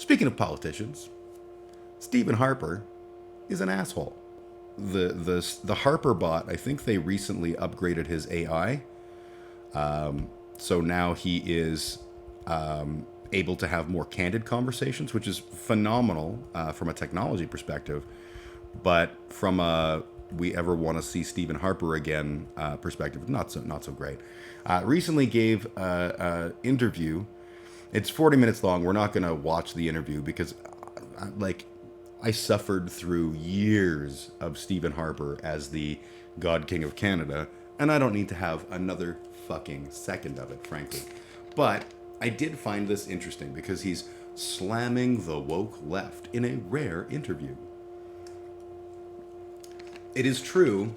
Speaking of politicians, Stephen Harper is an asshole. The Harper bot, I think they recently upgraded his AI. So now he is able to have more candid conversations, which is phenomenal from a technology perspective. But from a we ever want to see Stephen Harper again perspective, not so great. Recently gave an interview. It's 40 minutes long. We're not going to watch the interview because, like, I suffered through years of Stephen Harper as the God King of Canada, and I don't need to have another fucking second of it, frankly. But I did find this interesting because he's slamming the woke left in a rare interview. It is true,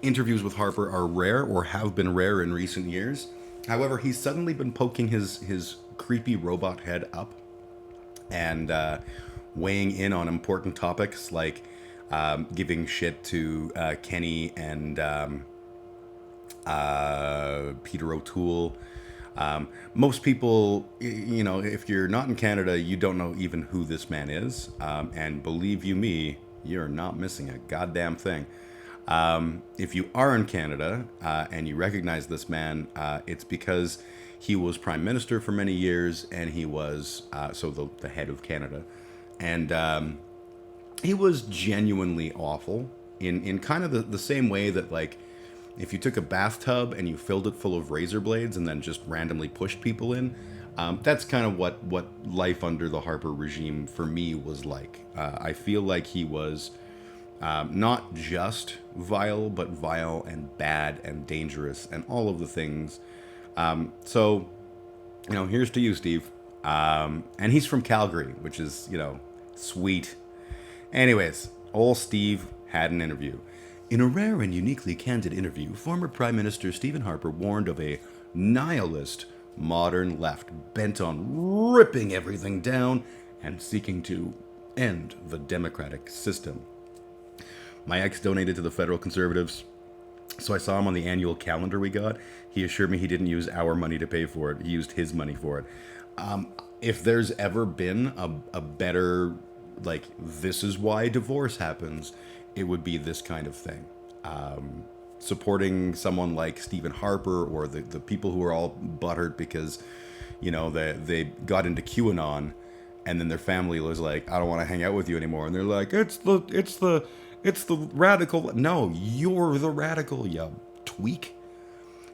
interviews with Harper are rare or have been rare in recent years. However, he's suddenly been poking his creepy robot head up and weighing in on important topics like giving shit to Kenny and Peter O'Toole. Most people, if you're not in Canada, you don't know even who this man is. And believe you me, you're not missing a goddamn thing. If you are in Canada and you recognize this man, it's because he was prime minister for many years, and he was the head of Canada, and he was genuinely awful in kind of the same way that, like, if you took a bathtub and you filled it full of razor blades and then just randomly pushed people in, that's kind of what life under the Harper regime for me was like. I feel like he was not just vile, but vile and bad and dangerous and all of the things. So, here's to you, Steve. And he's from Calgary, which is, sweet. Anyways, old Steve had an interview. In a rare and uniquely candid interview, former Prime Minister Stephen Harper warned of a nihilist modern left bent on ripping everything down and seeking to end the democratic system. My ex donated to the federal conservatives, so I saw him on the annual calendar we got. He assured me he didn't use our money to pay for it. He used his money for it. If there's ever been a better, like, this is why divorce happens, it would be this kind of thing. Supporting someone like Stephen Harper or the people who are all butthurt because, they got into QAnon, and then their family was like, I don't want to hang out with you anymore. And they're like, it's the radical. No, you're the radical, you tweak.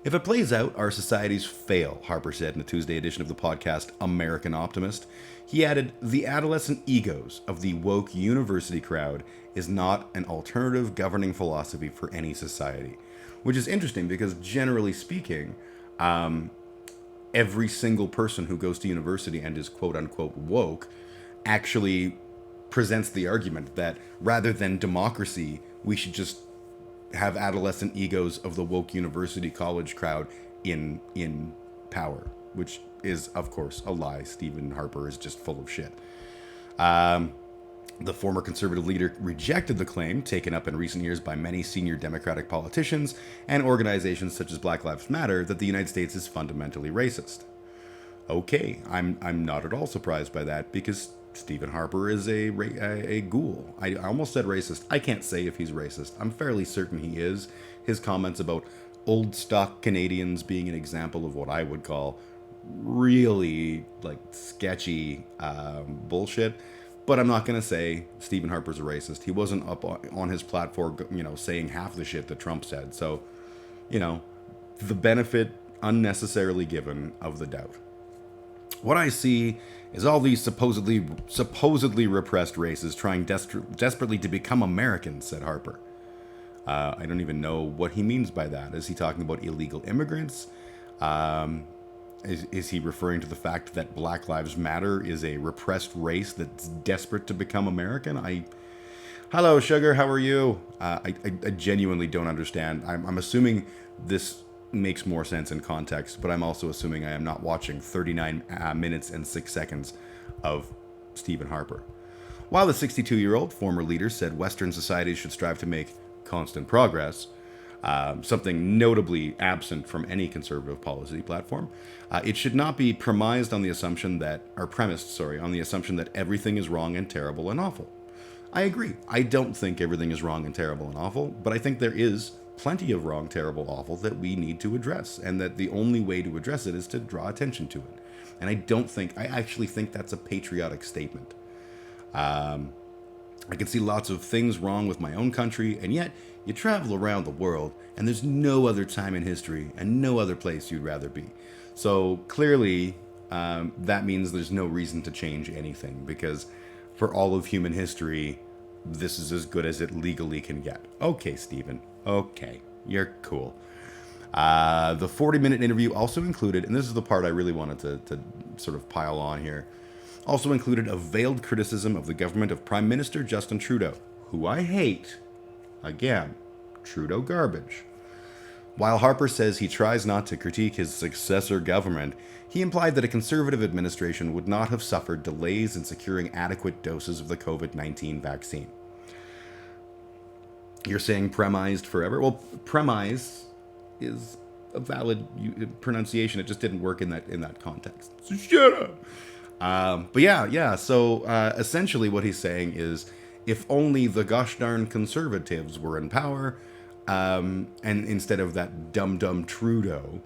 If it plays out, our societies fail, Harper said in the Tuesday edition of the podcast American Optimist. He added, the adolescent egos of the woke university crowd is not an alternative governing philosophy for any society. Which is interesting because, generally speaking, every single person who goes to university and is quote-unquote woke actually presents the argument that rather than democracy, we should just have adolescent egos of the woke university college crowd in power, which is, of course, a lie. Stephen Harper is just full of shit. The former conservative leader rejected the claim, taken up in recent years by many senior Democratic politicians and organizations such as Black Lives Matter, that the United States is fundamentally racist. Okay, I'm not at all surprised by that because Stephen Harper is a ghoul. I almost said racist. I can't say if he's racist. I'm fairly certain he is. His comments about old stock Canadians being an example of what I would call really, like, sketchy bullshit. But I'm not going to say Stephen Harper's a racist. He wasn't up on his platform, saying half the shit that Trump said. So, the benefit unnecessarily given of the doubt. What I see is all these supposedly repressed races trying desperately to become Americans, said Harper. I don't even know what he means by that. Is he talking about illegal immigrants? Is he referring to the fact that Black Lives Matter is a repressed race that's desperate to become American? Hello, Sugar, how are you? I genuinely don't understand. I'm assuming this makes more sense in context, but I'm also assuming I am not watching 39 minutes and 6 seconds of Stephen Harper. While the 62-year-old former leader said Western societies should strive to make constant progress, something notably absent from any conservative policy platform. It should not be premised on the assumption that, or premised, sorry, on the assumption that everything is wrong and terrible and awful. I agree. I don't think everything is wrong and terrible and awful, but I think there is plenty of wrong, terrible, awful that we need to address, and that the only way to address it is to draw attention to it. And I actually think that's a patriotic statement. I can see lots of things wrong with my own country, and yet you travel around the world, and there's no other time in history and no other place you'd rather be. So clearly, that means there's no reason to change anything, because for all of human history, this is as good as it legally can get. Okay, Stephen. Okay, you're cool. The 40-minute interview also included, and this is the part I really wanted to sort of pile on here, also included a veiled criticism of the government of Prime Minister Justin Trudeau, who I hate. Again, Trudeau garbage. While Harper says he tries not to critique his successor government, he implied that a conservative administration would not have suffered delays in securing adequate doses of the COVID-19 vaccine. You're saying premised forever? Well, premise is a valid pronunciation. It just didn't work in that context. So shut up. But yeah. So essentially, what he's saying is, if only the gosh darn conservatives were in power, and instead of that dumb Trudeau,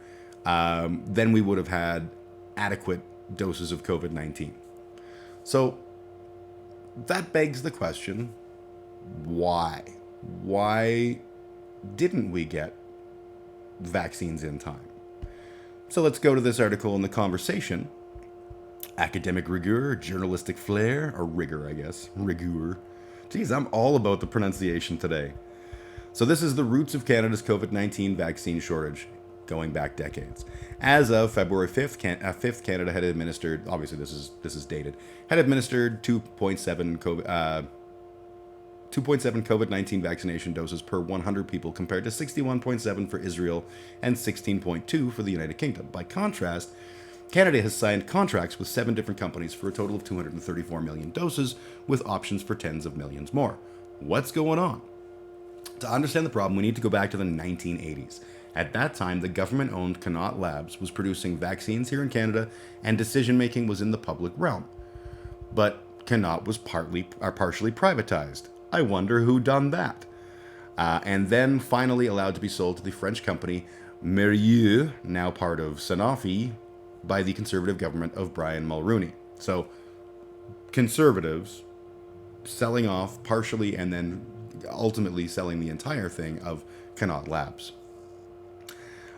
then we would have had adequate doses of COVID-19. So that begs the question: why? Why didn't we get vaccines in time? So let's go to this article in The Conversation. Academic rigor, journalistic flair, or rigor, I guess. Rigor. Geez, I'm all about the pronunciation today. So this is the roots of Canada's COVID-19 vaccine shortage, going back decades. As of February 5th, Canada had administered, obviously this is dated, had administered 2.7 COVID-19 vaccination doses per 100 people, compared to 61.7 for Israel and 16.2 for the United Kingdom. By contrast, Canada has signed contracts with 7 different companies for a total of 234 million doses, with options for tens of millions more. What's going on? To understand the problem, we need to go back to the 1980s. At that time, the government-owned Candid Labs was producing vaccines here in Canada, and decision-making was in the public realm. But Candid was partially privatized. I wonder who done that. And then finally allowed to be sold to the French company Mérieux, now part of Sanofi, by the conservative government of Brian Mulroney. So conservatives selling off partially and then ultimately selling the entire thing of Candid Labs.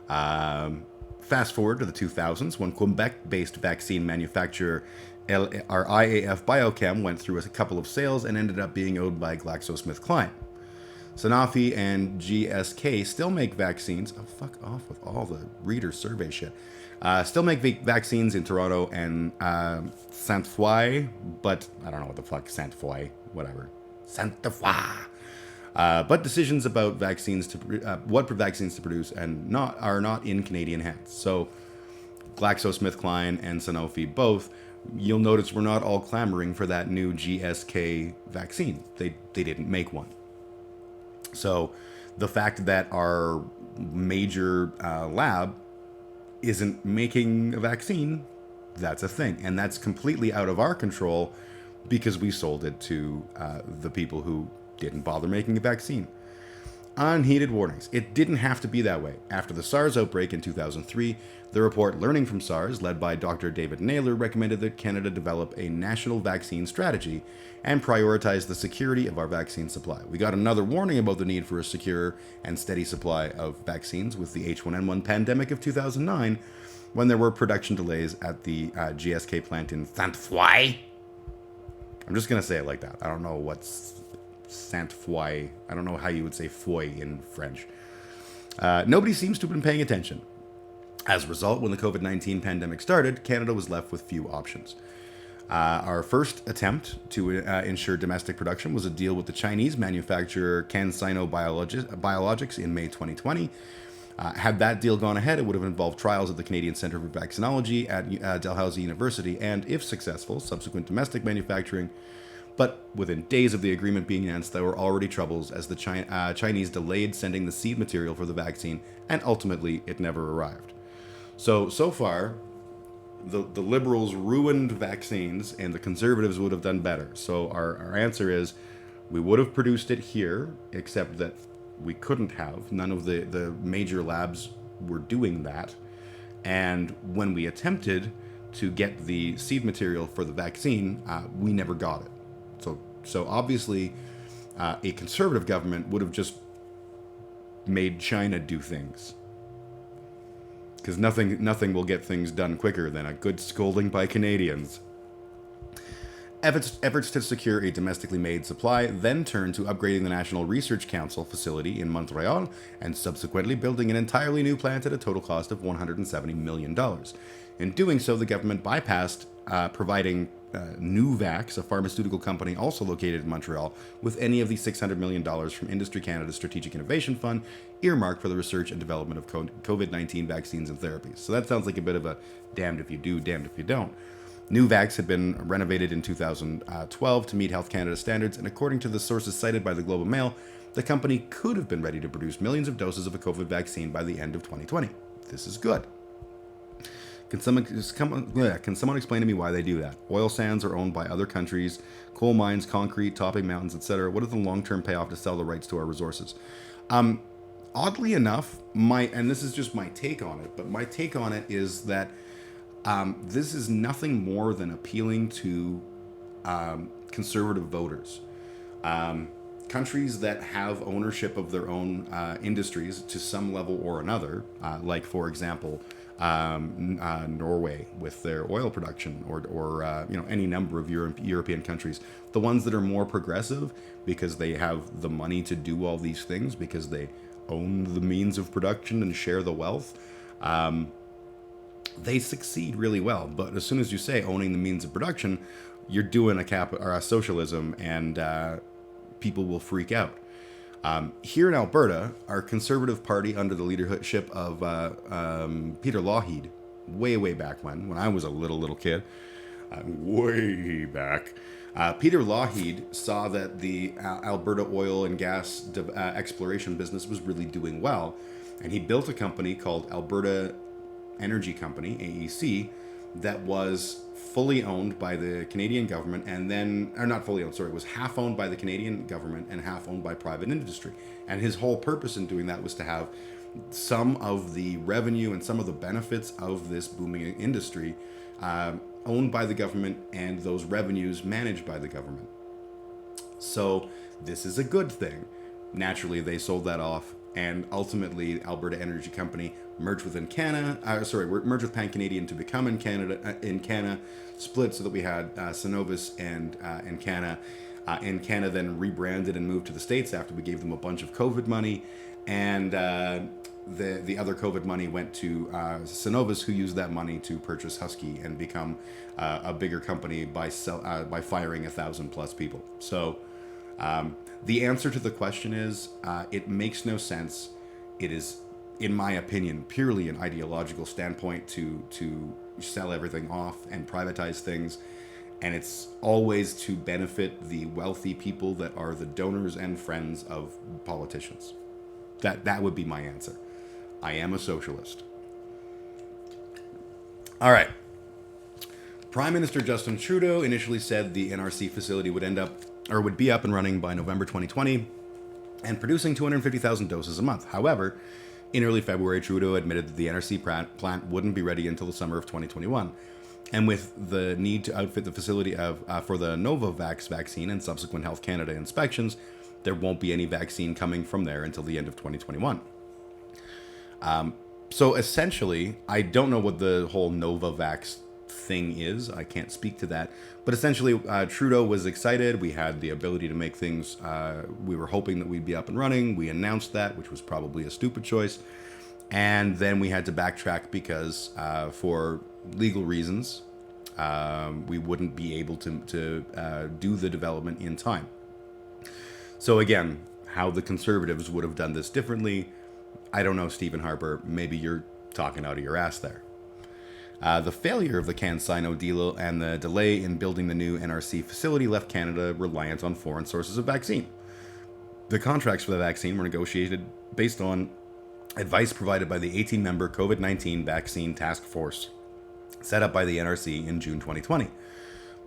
Fast forward to the 2000s, when Quebec-based vaccine manufacturer IAF Biochem went through a couple of sales and ended up being owned by GlaxoSmithKline. Sanofi and GSK still make vaccines. Oh, fuck off with all the reader survey shit. Still make vaccines in Toronto and Sainte-Foy, but I don't know what the fuck, Sainte-Foy, whatever. Sainte-Foy. But decisions about what vaccines to produce and are not in Canadian hands. So GlaxoSmithKline and Sanofi both, you'll notice we're not all clamoring for that new GSK vaccine. They didn't make one. So the fact that our major lab isn't making a vaccine, that's a thing. And that's completely out of our control because we sold it to the people who didn't bother making a vaccine. Unheeded warnings. It didn't have to be that way. After the SARS outbreak in 2003, the report Learning from SARS, led by Dr. David Naylor, recommended that Canada develop a national vaccine strategy and prioritize the security of our vaccine supply. We got another warning about the need for a secure and steady supply of vaccines with the H1N1 pandemic of 2009, when there were production delays at the GSK plant in Sainte-Foy. I'm just going to say it like that. I don't know what's Sainte-Foy. I don't know how you would say foy in French. Nobody seems to have been paying attention. As a result, when the COVID-19 pandemic started, Canada was left with few options. Our first attempt to ensure domestic production was a deal with the Chinese manufacturer CanSino Biologics in May 2020. Had that deal gone ahead, it would have involved trials at the Canadian Centre for Vaccinology at Dalhousie University, and if successful, subsequent domestic manufacturing But within days of the agreement being announced, there were already troubles as the Chinese delayed sending the seed material for the vaccine, and ultimately it never arrived. So far, the liberals ruined vaccines, and the conservatives would have done better. So our answer is, we would have produced it here, except that we couldn't have. None of the major labs were doing that. And when we attempted to get the seed material for the vaccine, we never got it. So obviously, a conservative government would have just made China do things. Because nothing will get things done quicker than a good scolding by Canadians. Efforts to secure a domestically made supply then turned to upgrading the National Research Council facility in Montreal and subsequently building an entirely new plant at a total cost of $170 million. In doing so, the government bypassed providing Nuvax, a pharmaceutical company also located in Montreal, with any of the $600 million from Industry Canada's Strategic Innovation Fund earmarked for the research and development of COVID-19 vaccines and therapies. So that sounds like a bit of a damned if you do, damned if you don't. Nuvax had been renovated in 2012 to meet Health Canada standards, and according to the sources cited by the Globe and Mail, the company could have been ready to produce millions of doses of a COVID vaccine by the end of 2020. This is good. Can someone explain to me why they do that? Oil sands are owned by other countries, coal mines, concrete, topping mountains, etc. What is the long-term payoff to sell the rights to our resources? Oddly enough, and this is just my take on it, but my take on it is that this is nothing more than appealing to conservative voters. Countries that have ownership of their own industries to some level or another, like, for example, Norway with their oil production, or any number of European countries, the ones that are more progressive because they have the money to do all these things, because they own the means of production and share the wealth, they succeed really well. But as soon as you say owning the means of production, you're doing a socialism, and people will freak out. Here in Alberta, our Conservative Party, under the leadership of Peter Lougheed, way back when I was a little kid, way back, Peter Lougheed saw that the Alberta oil and gas exploration business was really doing well, and he built a company called Alberta Energy Company, AEC, that was fully owned by the Canadian government, and then, or not fully owned, sorry, it was half owned by the Canadian government and half owned by private industry. And his whole purpose in doing that was to have some of the revenue and some of the benefits of this booming industry owned by the government, and those revenues managed by the government. So this is a good thing. Naturally, they sold that off, and ultimately Alberta Energy Company merged with merged with Pan Canadian to become Encana, split so that we had Cenovus and Encana. Encana then rebranded and moved to the States after we gave them a bunch of COVID money, and the other COVID money went to Cenovus, who used that money to purchase Husky and become a bigger company by firing 1,000+ people. So the answer to the question is, it makes no sense. It is, in my opinion, purely an ideological standpoint to sell everything off and privatize things. And it's always to benefit the wealthy people that are the donors and friends of politicians. That would be my answer. I am a socialist. All right. Prime Minister Justin Trudeau initially said the NRC facility would be up and running by November 2020 and producing 250,000 doses a month. However, in early February, Trudeau admitted that the NRC plant wouldn't be ready until the summer of 2021. And with the need to outfit the facility for the Novavax vaccine and subsequent Health Canada inspections, there won't be any vaccine coming from there until the end of 2021. So essentially, I don't know what the whole Novavax thing is. I can't speak to that. But essentially, Trudeau was excited. We had the ability to make things, we were hoping that we'd be up and running. We announced that, which was probably a stupid choice. And then we had to backtrack because for legal reasons, we wouldn't be able to do the development in time. So again, how the Conservatives would have done this differently, I don't know, Stephen Harper. Maybe you're talking out of your ass there. The failure of the CanSino deal and the delay in building the new NRC facility left Canada reliant on foreign sources of vaccine. The contracts for the vaccine were negotiated based on advice provided by the 18-member COVID-19 Vaccine Task Force set up by the NRC in June 2020.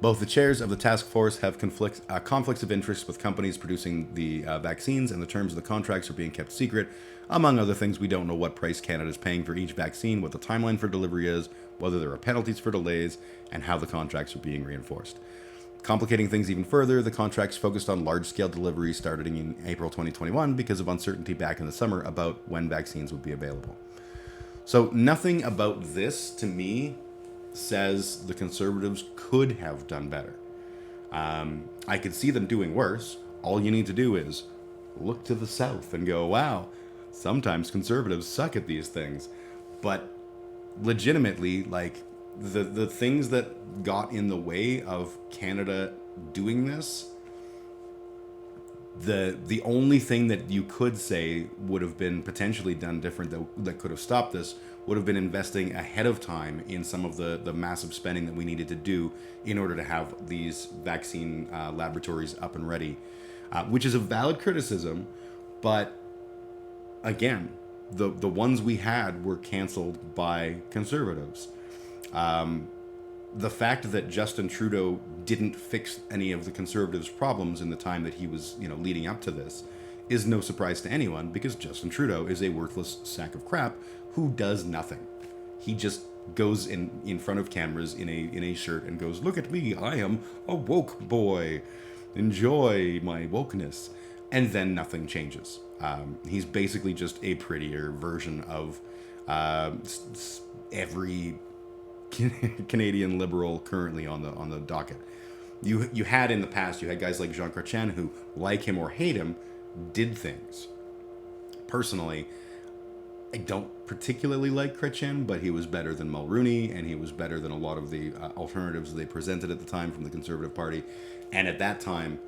Both the chairs of the task force have conflicts of interest with companies producing the vaccines, and the terms of the contracts are being kept secret. Among other things, we don't know what price Canada is paying for each vaccine, what the timeline for delivery is, whether there are penalties for delays, and how the contracts are being reinforced. Complicating things even further, the contracts focused on large-scale deliveries starting in April 2021 because of uncertainty back in the summer about when vaccines would be available. So nothing about this, to me, says the Conservatives could have done better. I could see them doing worse. All you need to do is look to the South and go, wow, sometimes Conservatives suck at these things. But legitimately, like, the things that got in the way of Canada doing this, the only thing that you could say would have been potentially done different that could have stopped this would have been investing ahead of time in some of the massive spending that we needed to do in order to have these vaccine laboratories up and ready, which is a valid criticism. But again, the ones we had were canceled by Conservatives. The fact that Justin Trudeau didn't fix any of the Conservatives' problems in the time that he was, leading up to this is no surprise to anyone, because Justin Trudeau is a worthless sack of crap who does nothing. He just goes in front of cameras in a shirt and goes, "Look at me, I am a woke boy. Enjoy my wokeness." And then nothing changes. He's basically just a prettier version of every Canadian liberal currently on the docket. You had in the past, you had guys like Jean Chrétien who, like him or hate him, did things. Personally, I don't particularly like Chrétien, but he was better than Mulroney, and he was better than a lot of the alternatives they presented at the time from the Conservative Party. And at that time,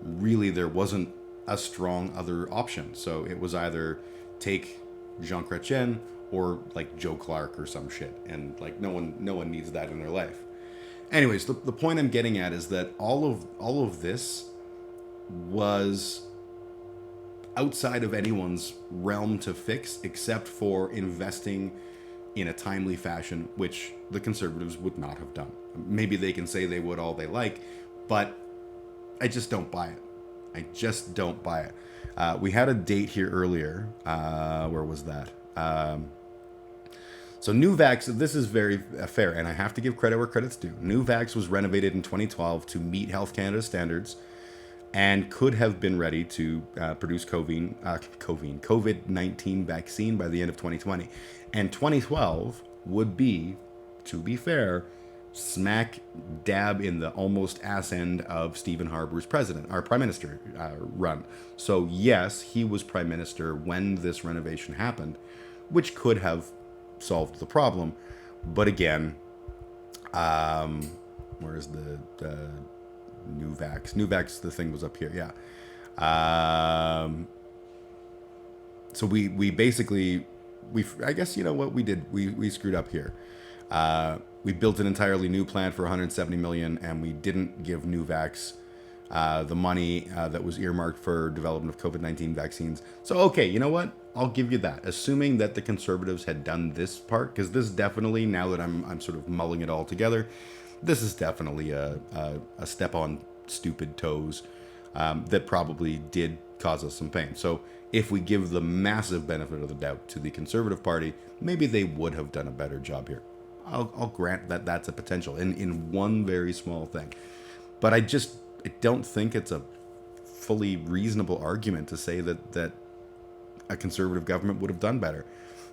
really there wasn't a strong other option. So it was either take Jean Chrétien or like Joe Clark or some shit, and like no one needs that in their life. Anyways, the point I'm getting at is that all of this was outside of anyone's realm to fix, except for investing in a timely fashion, which the Conservatives would not have done. Maybe they can say they would all they like, but I just don't buy it. I just don't buy it. We had a date here earlier. Where was that? So Nuvax, this is very fair, and I have to give credit where credit's due. Nuvax was renovated in 2012 to meet Health Canada standards and could have been ready to produce COVID-19 vaccine by the end of 2020. And 2012 would be, to be fair, smack dab in the almost ass end of Stephen Harper's prime minister run. So yes, he was prime minister when this renovation happened, which could have solved the problem. But again, where is the Nuvax? Nuvax, the thing was up here, yeah. So we basically, I guess, you know what we did? We screwed up here. We built an entirely new plant for $170 million, and we didn't give Nuvax the money that was earmarked for development of COVID-19 vaccines. So, okay, you know what? I'll give you that. Assuming that the Conservatives had done this part, because this definitely, now that I'm sort of mulling it all together, this is definitely a step on stupid toes that probably did cause us some pain. So if we give the massive benefit of the doubt to the Conservative Party, maybe they would have done a better job here. I'll grant that that's a potential in one very small thing. But I don't think it's a fully reasonable argument to say that a Conservative government would have done better.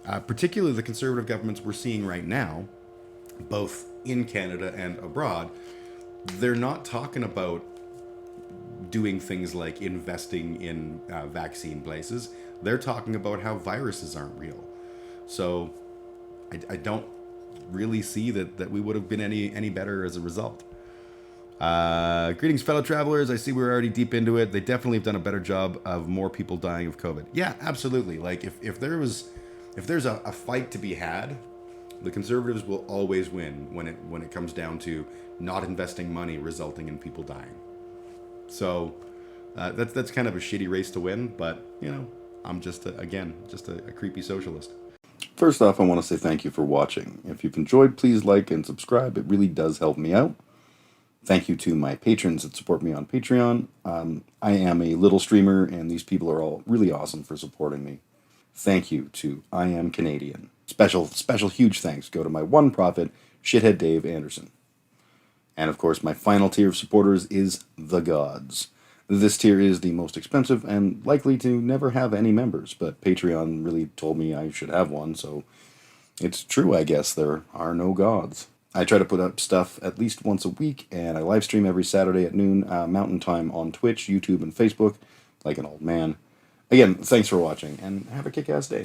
Particularly the Conservative governments we're seeing right now, both in Canada and abroad, they're not talking about doing things like investing in vaccine places. They're talking about how viruses aren't real. So I don't really see that we would have been any better as a result. Greetings, fellow travelers. I see we're already deep into it. They definitely have done a better job of more people dying of COVID. Yeah, absolutely. Like if there's a fight to be had, The conservatives will always win when it comes down to not investing money resulting in people dying. So that's kind of a shitty race to win, but I'm just a creepy socialist. First off, I want to say thank you for watching. If you've enjoyed, please like and subscribe. It really does help me out. Thank you to my patrons that support me on Patreon. I am a little streamer, and these people are all really awesome for supporting me. Thank you to I Am Canadian. Special huge thanks go to my one prophet, Shithead Dave Anderson. And of course, my final tier of supporters is the Gods. This tier is the most expensive and likely to never have any members, but Patreon really told me I should have one, so it's true, I guess. There are no gods. I try to put up stuff at least once a week, and I live stream every Saturday at noon Mountain Time on Twitch, YouTube, and Facebook, like an old man. Again, thanks for watching, and have a kick-ass day.